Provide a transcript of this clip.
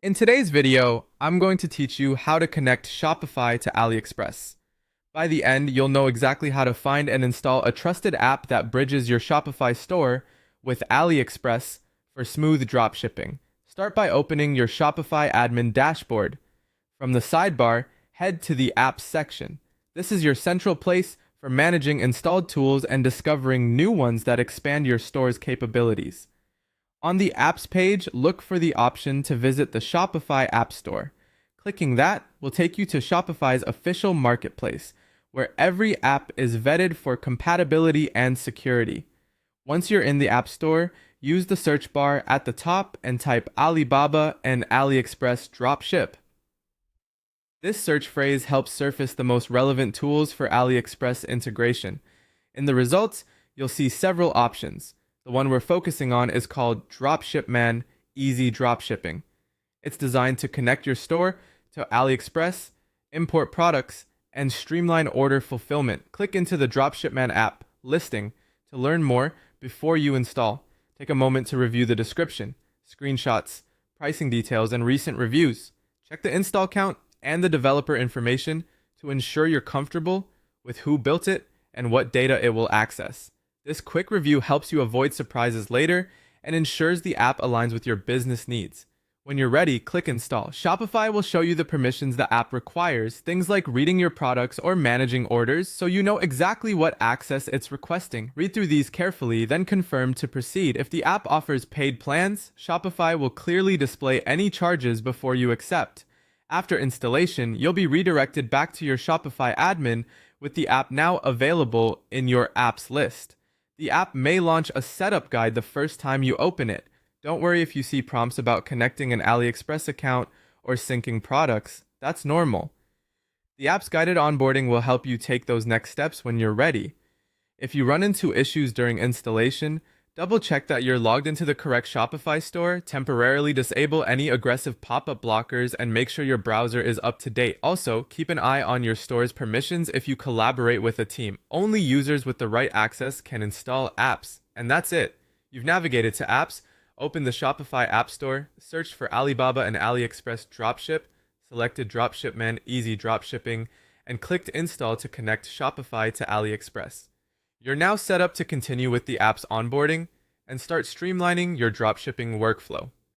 In today's video, I'm going to teach you how to connect Shopify to AliExpress. By the end, you'll know exactly how to find and install a trusted app that bridges your Shopify store with AliExpress for smooth dropshipping. Start by opening your Shopify admin dashboard. From the sidebar, head to the Apps section. This is your central place for managing installed tools and discovering new ones that expand your store's capabilities. On the Apps page, look for the option to visit the Shopify App Store. Clicking that will take you to Shopify's official marketplace, where every app is vetted for compatibility and security. Once you're in the App Store, use the search bar at the top and type Alibaba and AliExpress dropship. This search phrase helps surface the most relevant tools for AliExpress integration. In the results, you'll see several options. The one we're focusing on is called Dropshipman Easy Dropshipping. It's designed to connect your store to AliExpress, import products, and streamline order fulfillment. Click into the Dropshipman app listing to learn more before you install. Take a moment to review the description, screenshots, pricing details, and recent reviews. Check the install count and the developer information to ensure you're comfortable with who built it and what data it will access. This quick review helps you avoid surprises later and ensures the app aligns with your business needs. When you're ready, click Install. Shopify will show you the permissions the app requires, things like reading your products or managing orders, so you know exactly what access it's requesting. Read through these carefully, then confirm to proceed. If the app offers paid plans, Shopify will clearly display any charges before you accept. After installation, you'll be redirected back to your Shopify admin with the app now available in your apps list. The app may launch a setup guide the first time you open it. Don't worry if you see prompts about connecting an AliExpress account or syncing products. That's normal. The app's guided onboarding will help you take those next steps when you're ready. If you run into issues during installation, double check that you're logged into the correct Shopify store, temporarily disable any aggressive pop-up blockers, and make sure your browser is up to date. Also, keep an eye on your store's permissions if you collaborate with a team. Only users with the right access can install apps. And that's it. You've navigated to apps, opened the Shopify App Store, searched for Alibaba and AliExpress Dropship, selected Dropshipman Easy Dropshipping, and clicked Install to connect Shopify to AliExpress. You're now set up to continue with the app's onboarding and start streamlining your dropshipping workflow.